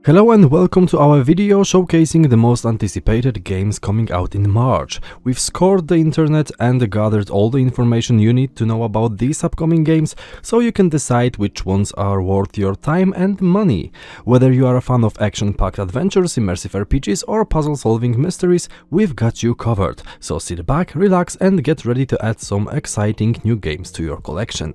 Hello and welcome to our video showcasing the most anticipated games coming out in March. We've scoured the internet and gathered all the information you need to know about these upcoming games, so you can decide which ones are worth your time and money. Whether you are a fan of action-packed adventures, immersive RPGs or puzzle-solving mysteries, we've got you covered. So sit back, relax and get ready to add some exciting new games to your collection.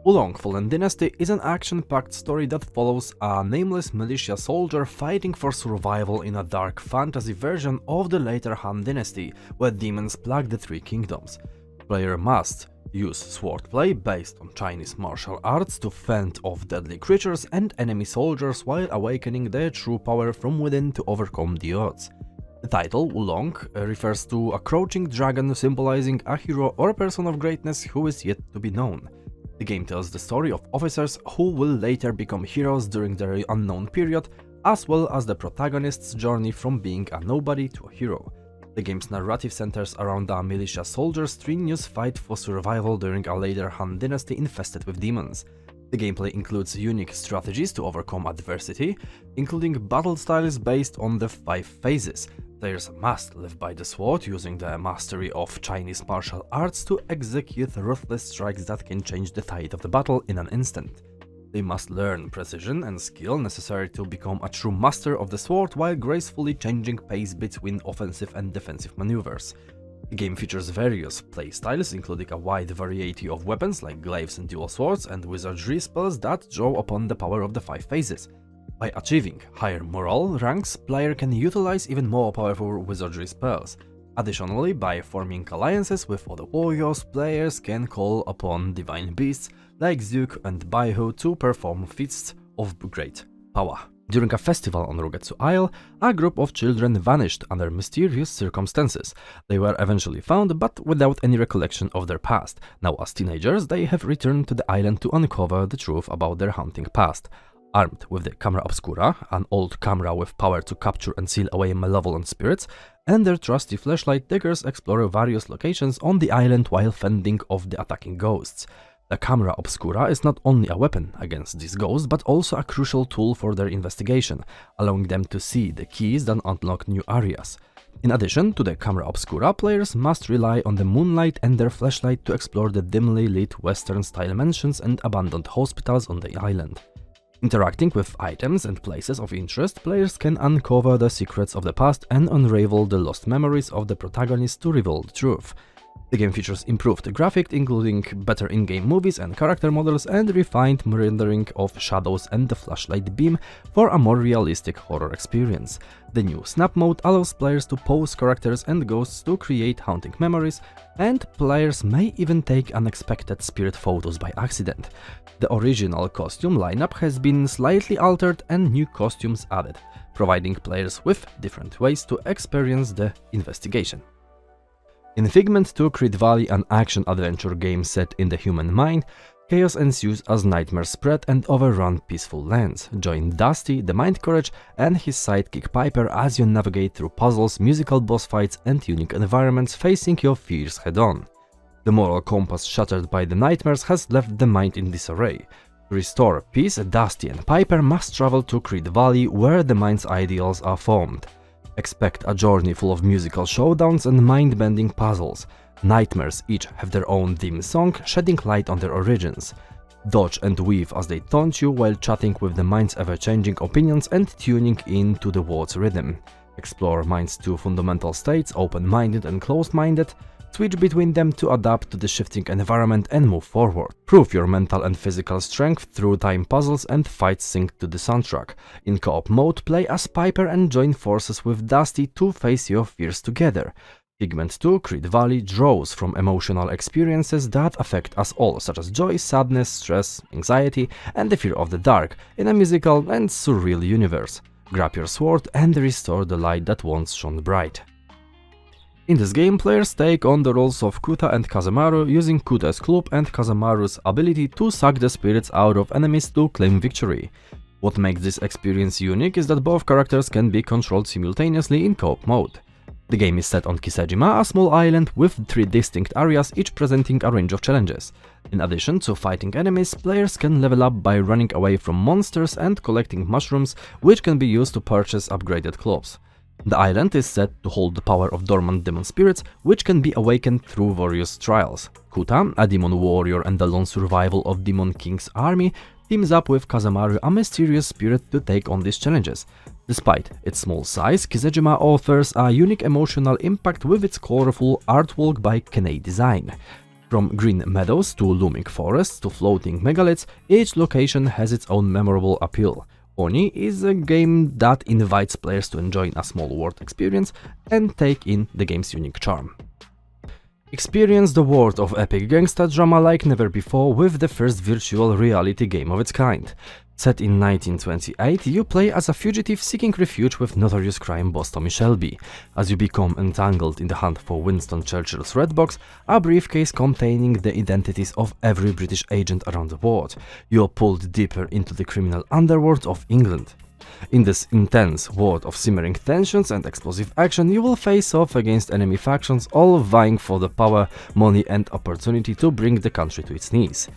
Wulong Fallen Dynasty is an action-packed story that follows a nameless militia soldier fighting for survival in a dark fantasy version of the later Han Dynasty, where demons plague the Three Kingdoms. Player must use swordplay based on Chinese martial arts to fend off deadly creatures and enemy soldiers while awakening their true power from within to overcome the odds. The title, Wulong, refers to a crouching dragon symbolizing a hero or a person of greatness who is yet to be known. The game tells the story of officers who will later become heroes during the unknown period, as well as the protagonist's journey from being a nobody to a hero. The game's narrative centers around a militia soldier's strenuous fight for survival during a later Han Dynasty infested with demons. The gameplay includes unique strategies to overcome adversity, including battle styles based on the 5 phases. Players must live by the sword, using the mastery of Chinese martial arts to execute ruthless strikes that can change the tide of the battle in an instant. They must learn precision and skill necessary to become a true master of the sword while gracefully changing pace between offensive and defensive maneuvers. The game features various playstyles, including a wide variety of weapons like glaives and dual swords and wizardry spells that draw upon the power of the 5 phases. By achieving higher morale ranks, player can utilize even more powerful wizardry spells. Additionally, by forming alliances with other warriors, players can call upon divine beasts like Zuk and Baihu to perform feats of great power. During a festival on Rugetsu Isle, a group of children vanished under mysterious circumstances. They were eventually found, but without any recollection of their past. Now as teenagers, they have returned to the island to uncover the truth about their hunting past. Armed with the Camera Obscura, an old camera with power to capture and seal away malevolent spirits, and their trusty flashlight, diggers explore various locations on the island while fending off the attacking ghosts. The Camera Obscura is not only a weapon against these ghosts, but also a crucial tool for their investigation, allowing them to see the keys that unlock new areas. In addition to the Camera Obscura, players must rely on the moonlight and their flashlight to explore the dimly lit Western-style mansions and abandoned hospitals on the island. Interacting with items and places of interest, players can uncover the secrets of the past and unravel the lost memories of the protagonist to reveal the truth. The game features improved graphics, including better in-game movies and character models, and refined rendering of shadows and the flashlight beam for a more realistic horror experience. The new Snap mode allows players to pose characters and ghosts to create haunting memories, and players may even take unexpected spirit photos by accident. The original costume lineup has been slightly altered and new costumes added, providing players with different ways to experience the investigation. In Figment 2 Creed Valley, an action-adventure game set in the human mind, chaos ensues as nightmares spread and overrun peaceful lands. Join Dusty, the Mind Courage, and his sidekick Piper as you navigate through puzzles, musical boss fights, and unique environments, facing your fears head-on. The moral compass shattered by the nightmares has left the mind in disarray. To restore peace, Dusty and Piper must travel to Creed Valley, where the mind's ideals are formed. Expect a journey full of musical showdowns and mind-bending puzzles. Nightmares each have their own theme song, shedding light on their origins. Dodge and weave as they taunt you while chatting with the mind's ever-changing opinions and tuning in to the world's rhythm. Explore mind's 2 fundamental states, open-minded and closed-minded. Switch between them to adapt to the shifting environment and move forward. Prove your mental and physical strength through time puzzles and fights synced to the soundtrack. In co-op mode, play as Piper and join forces with Dusty to face your fears together. Figment 2 Creed Valley draws from emotional experiences that affect us all, such as joy, sadness, stress, anxiety, and the fear of the dark, in a musical and surreal universe. Grab your sword and restore the light that once shone bright. In this game, players take on the roles of Kuta and Kazemaru, using Kuta's club and Kazemaru's ability to suck the spirits out of enemies to claim victory. What makes this experience unique is that both characters can be controlled simultaneously in co-op mode. The game is set on Kisejima, a small island with 3 distinct areas, each presenting a range of challenges. In addition to fighting enemies, players can level up by running away from monsters and collecting mushrooms, which can be used to purchase upgraded clothes. The island is said to hold the power of dormant demon spirits, which can be awakened through various trials. Kuta, a demon warrior and the lone survival of Demon King's army, teams up with Kazamaru, a mysterious spirit, to take on these challenges. Despite its small size, Kisejima offers a unique emotional impact with its colorful artwork by Kenei Design. From green meadows to looming forests to floating megaliths, each location has its own memorable appeal. Oni is a game that invites players to enjoy a small world experience and take in the game's unique charm. Experience the world of epic gangsta drama like never before with the first virtual reality game of its kind. Set in 1928, you play as a fugitive seeking refuge with notorious crime boss Tommy Shelby. As you become entangled in the hunt for Winston Churchill's Red Box, a briefcase containing the identities of every British agent around the world, you are pulled deeper into the criminal underworld of England. In this intense world of simmering tensions and explosive action, you will face off against enemy factions, all vying for the power, money and opportunity to bring the country to its knees.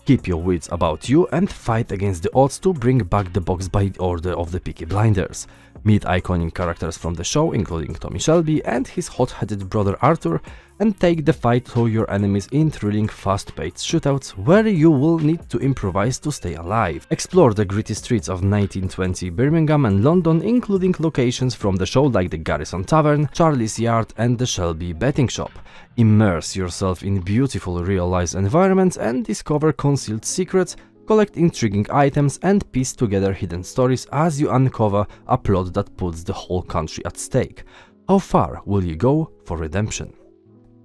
Keep your wits about you and fight against the odds to bring back the box by order of the Peaky Blinders. Meet iconic characters from the show, including Tommy Shelby and his hot-headed brother Arthur, and take the fight to your enemies in thrilling, fast-paced shootouts where you will need to improvise to stay alive. Explore the gritty streets of 1920 Birmingham and London, including locations from the show like the Garrison Tavern, Charlie's Yard and the Shelby Betting Shop. Immerse yourself in beautiful real-life environments and discover concealed secrets, collect intriguing items and piece together hidden stories as you uncover a plot that puts the whole country at stake. How far will you go for redemption?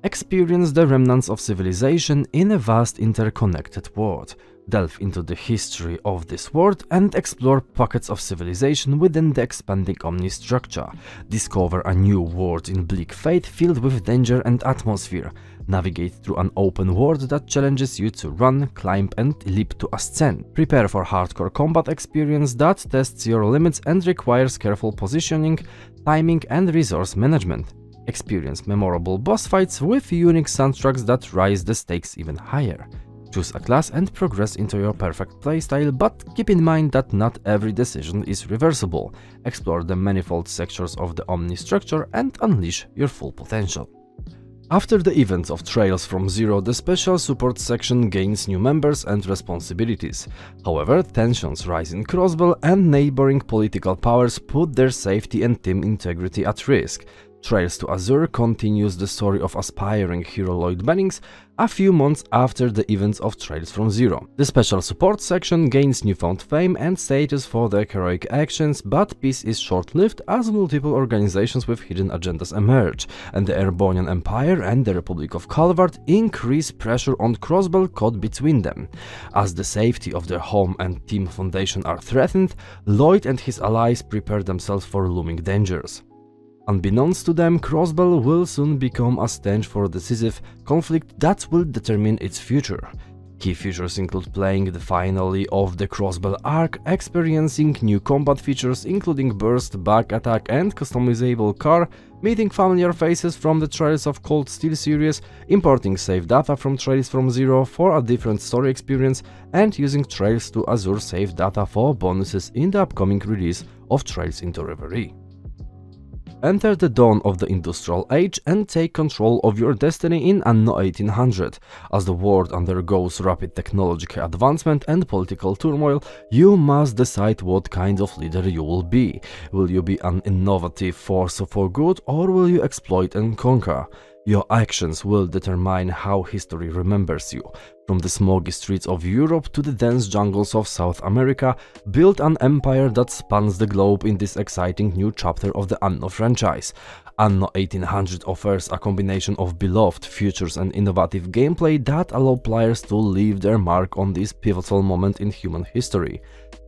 Experience the remnants of civilization in a vast interconnected world. Delve into the history of this world and explore pockets of civilization within the expanding Omni structure. Discover a new world in bleak fate filled with danger and atmosphere. Navigate through an open world that challenges you to run, climb and leap to ascend. Prepare for hardcore combat experience that tests your limits and requires careful positioning, timing and resource management. Experience memorable boss fights with unique soundtracks that raise the stakes even higher. Choose a class and progress into your perfect playstyle, but keep in mind that not every decision is reversible. Explore the manifold sectors of the Omni structure and unleash your full potential. After the events of Trails from Zero, the special support section gains new members and responsibilities. However, tensions rise in Crossbell and neighboring political powers put their safety and team integrity at risk. Trails to Azure continues the story of aspiring hero Lloyd Bennings a few months after the events of Trails from Zero. The special support section gains newfound fame and status for their heroic actions, but peace is short-lived as multiple organizations with hidden agendas emerge, and the Erebonian Empire and the Republic of Calvard increase pressure on Crossbell caught between them. As the safety of their home and team foundation are threatened, Lloyd and his allies prepare themselves for looming dangers. Unbeknownst to them, Crossbell will soon become a stench for a decisive conflict that will determine its future. Key features include playing the finale of the Crossbell arc, experiencing new combat features including burst, back attack and customizable car, meeting familiar faces from the Trails of Cold Steel series, importing save data from Trails from Zero for a different story experience, and using Trails to Azure save data for bonuses in the upcoming release of Trails into Reverie. Enter the dawn of the Industrial Age and take control of your destiny in Anno 1800. As the world undergoes rapid technological advancement and political turmoil, you must decide what kind of leader you will be. Will you be an innovative force for good, or will you exploit and conquer? Your actions will determine how history remembers you. From the smoky streets of Europe to the dense jungles of South America, build an empire that spans the globe in this exciting new chapter of the Anno franchise. Anno 1800 offers a combination of beloved features and innovative gameplay that allow players to leave their mark on this pivotal moment in human history.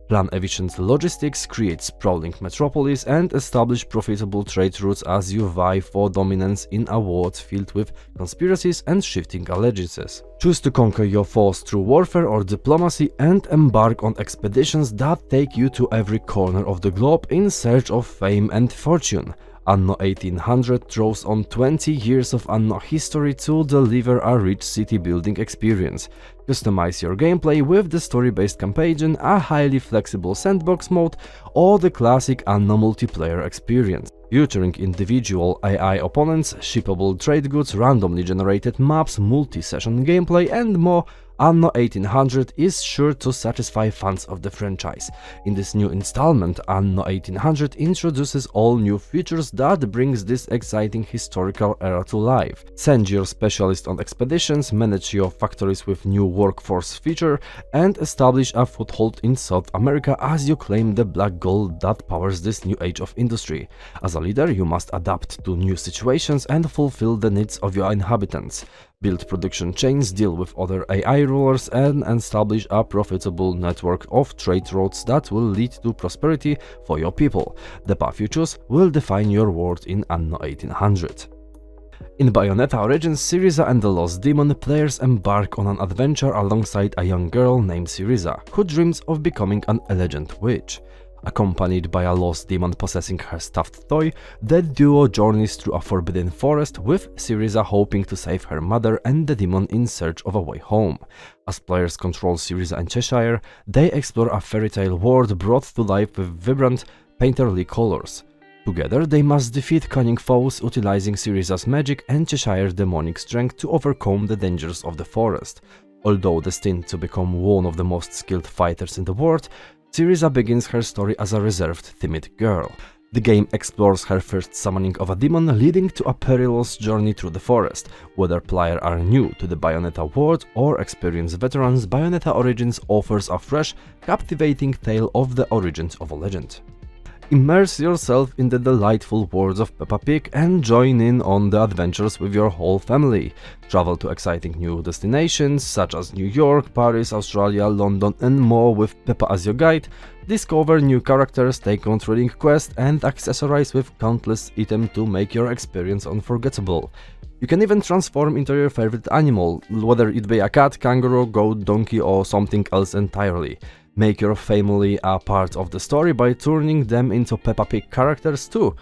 Plan efficient logistics, create sprawling metropolis, and establish profitable trade routes as you vie for dominance in a world filled with conspiracies and shifting allegiances. Choose to conquer your foes through warfare or diplomacy and embark on expeditions that take you to every corner of the globe in search of fame and fortune. Anno 1800 draws on 20 years of Anno history to deliver a rich city-building experience. Customize your gameplay with the story-based campaign, a highly flexible sandbox mode, or the classic Anno multiplayer experience. Featuring individual AI opponents, shippable trade goods, randomly generated maps, multi-session gameplay, and more, Anno 1800 is sure to satisfy fans of the franchise. In this new installment, Anno 1800 introduces all new features that brings this exciting historical era to life. Send your specialist on expeditions, manage your factories with new workforce feature, and establish a foothold in South America as you claim the black gold that powers this new age of industry. As a leader, you must adapt to new situations and fulfill the needs of your inhabitants. Build production chains, deal with other AI rulers, and establish a profitable network of trade routes that will lead to prosperity for your people. The path you choose will define your world in Anno 1800. In Bayonetta Origins, Cereza and the Lost Demon, players embark on an adventure alongside a young girl named Cereza, who dreams of becoming an elegant witch. Accompanied by a lost demon possessing her stuffed toy, the duo journeys through a forbidden forest, with Cereza hoping to save her mother and the demon in search of a way home. As players control Cereza and Cheshire, they explore a fairy tale world brought to life with vibrant, painterly colors. Together, they must defeat cunning foes, utilizing Cereza's magic and Cheshire's demonic strength to overcome the dangers of the forest. Although destined to become one of the most skilled fighters in the world, Cereza begins her story as a reserved, timid girl. The game explores her first summoning of a demon, leading to a perilous journey through the forest. Whether players are new to the Bayonetta world or experienced veterans, Bayonetta Origins offers a fresh, captivating tale of the origins of a legend. Immerse yourself in the delightful worlds of Peppa Pig and join in on the adventures with your whole family. Travel to exciting new destinations such as New York, Paris, Australia, London and more with Peppa as your guide. Discover new characters, take on thrilling quests and accessorize with countless items to make your experience unforgettable. You can even transform into your favorite animal, whether it be a cat, kangaroo, goat, donkey or something else entirely. Make your family a part of the story by turning them into Peppa Pig characters too.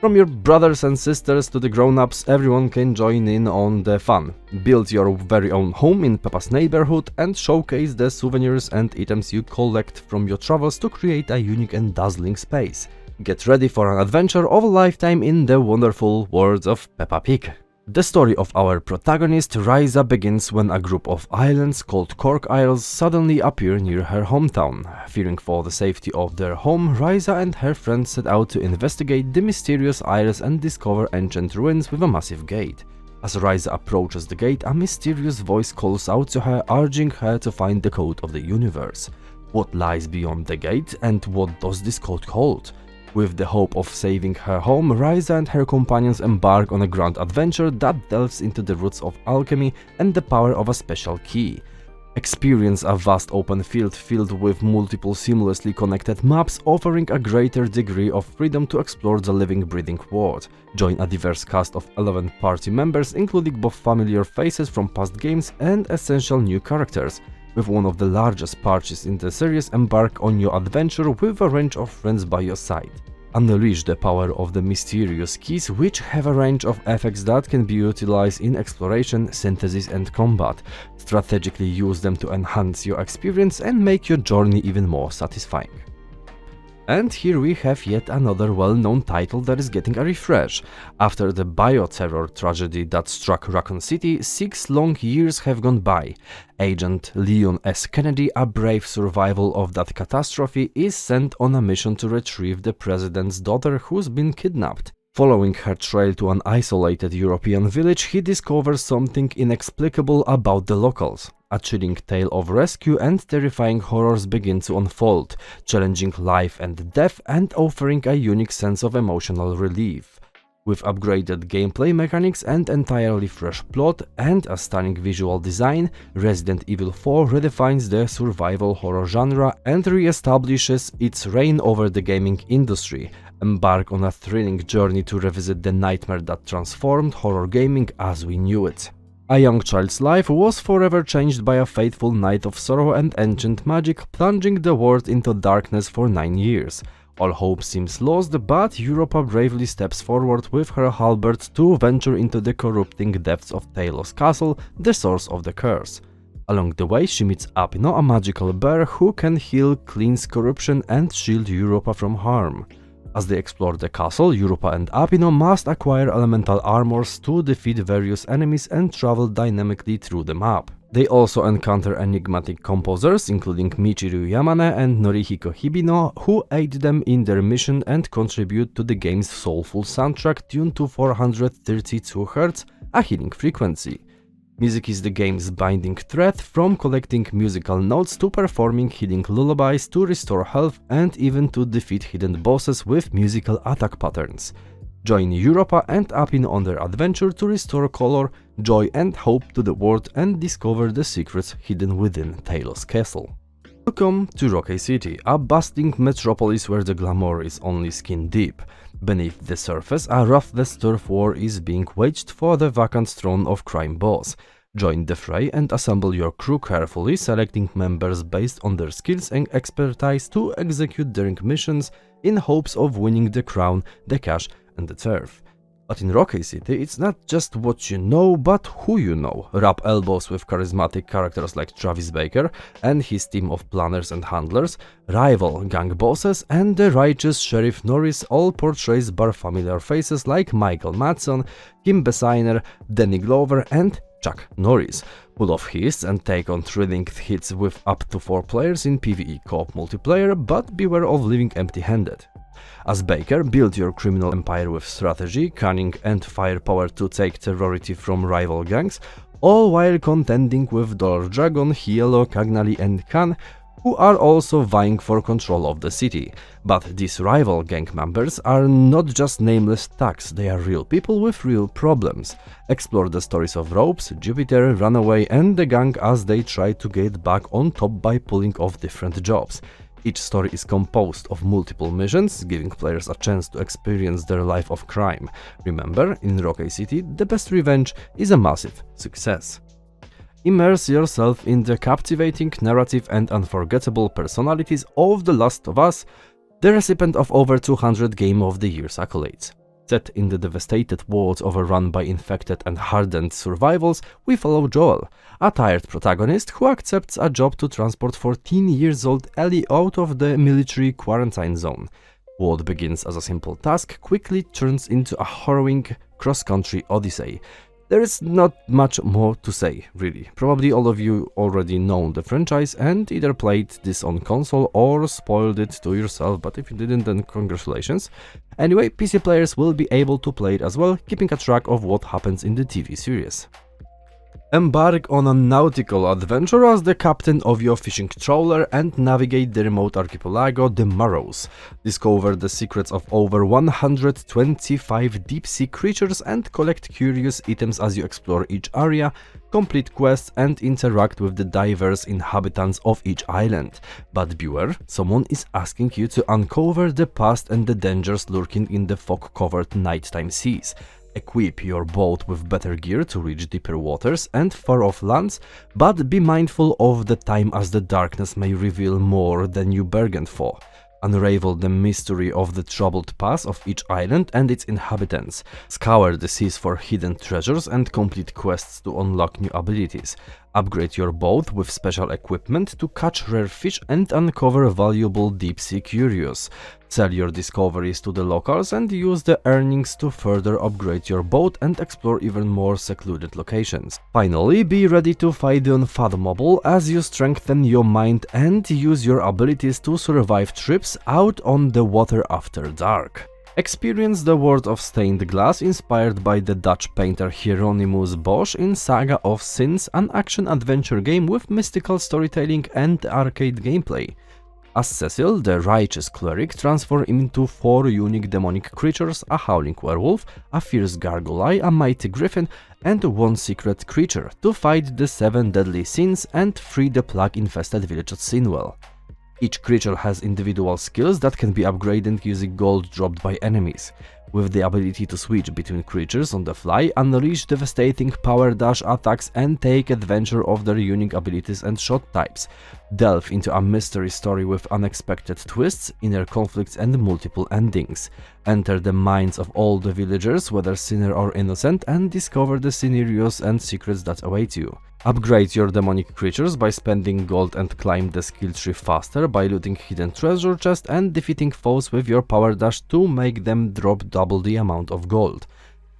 From your brothers and sisters to the grown-ups, everyone can join in on the fun. Build your very own home in Peppa's neighborhood and showcase the souvenirs and items you collect from your travels to create a unique and dazzling space. Get ready for an adventure of a lifetime in the wonderful world of Peppa Pig. The story of our protagonist, Ryza, begins when a group of islands called Cork Isles suddenly appear near her hometown. Fearing for the safety of their home, Ryza and her friends set out to investigate the mysterious isles and discover ancient ruins with a massive gate. As Ryza approaches the gate, a mysterious voice calls out to her, urging her to find the code of the universe. What lies beyond the gate, and what does this code hold? With the hope of saving her home, Ryza and her companions embark on a grand adventure that delves into the roots of alchemy and the power of a special key. Experience a vast open field filled with multiple seamlessly connected maps, offering a greater degree of freedom to explore the living, breathing world. Join a diverse cast of 11 party members, including both familiar faces from past games and essential new characters. With one of the largest parties in the series, embark on your adventure with a range of friends by your side. Unleash the power of the mysterious keys, which have a range of effects that can be utilized in exploration, synthesis and combat. Strategically use them to enhance your experience and make your journey even more satisfying. And here we have yet another well-known title that is getting a refresh. After the bioterror tragedy that struck Raccoon City, 6 long years have gone by. Agent Leon S. Kennedy, a brave survivor of that catastrophe, is sent on a mission to retrieve the president's daughter who's been kidnapped. Following her trail to an isolated European village, he discovers something inexplicable about the locals. A chilling tale of rescue and terrifying horrors begin to unfold, challenging life and death and offering a unique sense of emotional relief. With upgraded gameplay mechanics and entirely fresh plot and a stunning visual design, Resident Evil 4 redefines the survival horror genre and re-establishes its reign over the gaming industry. Embark on a thrilling journey to revisit the nightmare that transformed horror gaming as we knew it. A young child's life was forever changed by a fateful night of sorrow and ancient magic, plunging the world into darkness for 9 years. All hope seems lost, but Europa bravely steps forward with her halberd to venture into the corrupting depths of Talos Castle, the source of the curse. Along the way, she meets Apino, a magical bear who can heal, cleanse corruption and shield Europa from harm. As they explore the castle, Europa and Apino must acquire elemental armors to defeat various enemies and travel dynamically through the map. They also encounter enigmatic composers, including Michiru Yamane and Norihiko Hibino, who aid them in their mission and contribute to the game's soulful soundtrack tuned to 432 Hz, a healing frequency. Music is the game's binding thread, from collecting musical notes to performing healing lullabies to restore health and even to defeat hidden bosses with musical attack patterns. Join Europa and Apino on their adventure to restore color, joy and hope to the world and discover the secrets hidden within Talos Castle. Welcome to Rockay City, a bustling metropolis where the glamour is only skin deep. Beneath the surface, a ruthless turf war is being waged for the vacant throne of crime boss. Join the fray and assemble your crew carefully, selecting members based on their skills and expertise to execute daring missions in hopes of winning the crown, the cash and the turf. But in Rockay City, it's not just what you know, but who you know. Rub elbows with charismatic characters like Travis Baker and his team of planners and handlers, rival gang bosses, and the righteous Sheriff Norris all portrays bar familiar faces like Michael Madsen, Kim Basinger, Danny Glover, and Chuck Norris. Pull off heists and take on thrilling hits with up to 4 players in PvE co-op multiplayer, but beware of leaving empty-handed. As Baker, build your criminal empire with strategy, cunning and firepower to take terrority from rival gangs, all while contending with Dollar Dragon, Hielo, Cagnali and Khan, who are also vying for control of the city. But these rival gang members are not just nameless thugs, they are real people with real problems. Explore the stories of Ropes, Jupiter, Runaway and the gang as they try to get back on top by pulling off different jobs. Each story is composed of multiple missions, giving players a chance to experience their life of crime. Remember, in Rockay City, the best revenge is a massive success. Immerse yourself in the captivating narrative and unforgettable personalities of The Last of Us, the recipient of over 200 Game of the Year's accolades. Set in the devastated world overrun by infected and hardened survivals, we follow Joel, a tired protagonist who accepts a job to transport 14-year-old Ellie out of the military quarantine zone. What begins as a simple task quickly turns into a harrowing cross-country odyssey. There is not much more to say, really. Probably all of you already know the franchise and either played this on console or spoiled it to yourself, but if you didn't, then congratulations. Anyway, PC players will be able to play it as well, keeping a track of what happens in the TV series. Embark on a nautical adventure as the captain of your fishing trawler and navigate the remote archipelago, the Marrows. Discover the secrets of over 125 deep-sea creatures and collect curious items as you explore each area, complete quests and interact with the diverse inhabitants of each island. But beware, someone is asking you to uncover the past and the dangers lurking in the fog-covered nighttime seas. Equip your boat with better gear to reach deeper waters and far-off lands, but be mindful of the time as the darkness may reveal more than you bargained for. Unravel the mystery of the troubled past of each island and its inhabitants. Scour the seas for hidden treasures and complete quests to unlock new abilities. Upgrade your boat with special equipment to catch rare fish and uncover valuable deep-sea curios. Sell your discoveries to the locals and use the earnings to further upgrade your boat and explore even more secluded locations. Finally, be ready to fight the unfathomable as you strengthen your mind and use your abilities to survive trips out on the water after dark. Experience the world of stained glass inspired by the Dutch painter Hieronymus Bosch in Saga of Sins, an action-adventure game with mystical storytelling and arcade gameplay. As Cecil, the righteous cleric, transforms into 4 unique demonic creatures, a howling werewolf, a fierce gargoyle, a mighty griffin, and 1 secret creature, to fight the 7 deadly sins and free the plague-infested village of Sinwell. Each creature has individual skills that can be upgraded using gold dropped by enemies. with the ability to switch between creatures on the fly, unleash devastating power dash attacks and take advantage of their unique abilities and shot types. Delve into a mystery story with unexpected twists, inner conflicts and multiple endings. Enter the minds of all the villagers, whether sinner or innocent, and discover the scenarios and secrets that await you. Upgrade your demonic creatures by spending gold and climb the skill tree faster by looting hidden treasure chests and defeating foes with your power dash to make them drop double the amount of gold.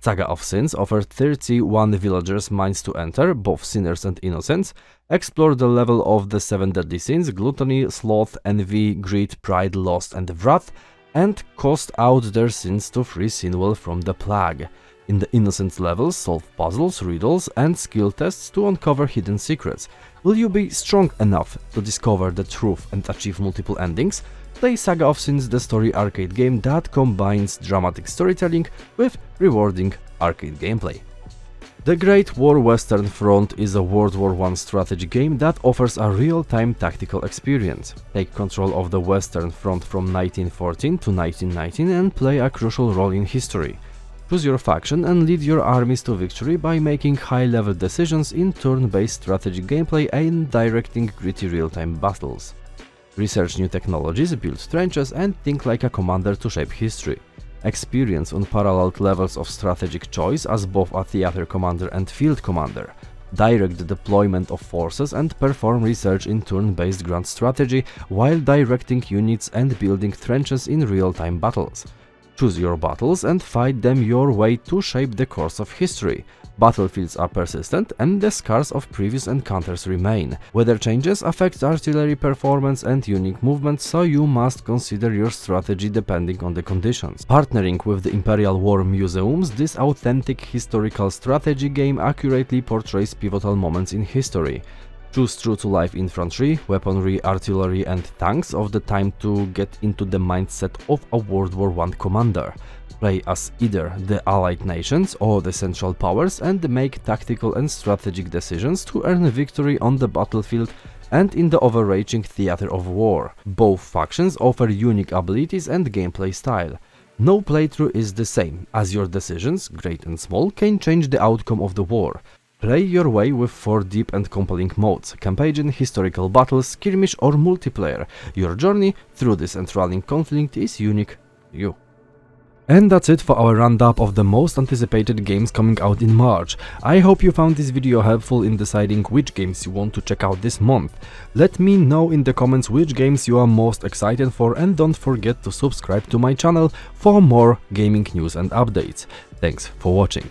Saga of Sins offers 31 villagers' minds to enter, both sinners and innocents. Explore the level of the 7 deadly sins: gluttony, sloth, envy, greed, pride, lust and wrath, and cost out their sins to free Sinwell from the plague. In the innocent levels, solve puzzles, riddles and skill tests to uncover hidden secrets. Will you be strong enough to discover the truth and achieve multiple endings? Play Saga of Sins, the story arcade game that combines dramatic storytelling with rewarding arcade gameplay. The Great War Western Front is a World War I strategy game that offers a real-time tactical experience. Take control of the Western Front from 1914 to 1919 and play a crucial role in history. Choose your faction and lead your armies to victory by making high-level decisions in turn-based strategy gameplay and directing gritty real-time battles. Research new technologies, build trenches and think like a commander to shape history. Experience unparalleled levels of strategic choice as both a theater commander and field commander. Direct the deployment of forces and perform research in turn-based grand strategy while directing units and building trenches in real-time battles. Choose your battles and fight them your way to shape the course of history. Battlefields are persistent and the scars of previous encounters remain. Weather changes affect artillery performance and unique movements, so you must consider your strategy depending on the conditions. Partnering with the Imperial War Museums, this authentic historical strategy game accurately portrays pivotal moments in history. Choose true-to-life infantry, weaponry, artillery and tanks of the time to get into the mindset of a World War I commander. Play as either the allied nations or the Central Powers and make tactical and strategic decisions to earn victory on the battlefield and in the overarching theater of war. Both factions offer unique abilities and gameplay style. No playthrough is the same, as your decisions, great and small, can change the outcome of the war. Play your way with 4 deep and compelling modes: campaign, historical battles, skirmish or multiplayer. Your journey through this enthralling conflict is unique to you. And that's it for our roundup of the most anticipated games coming out in March. I hope you found this video helpful in deciding which games you want to check out this month. Let me know in the comments which games you are most excited for, and don't forget to subscribe to my channel for more gaming news and updates. Thanks for watching.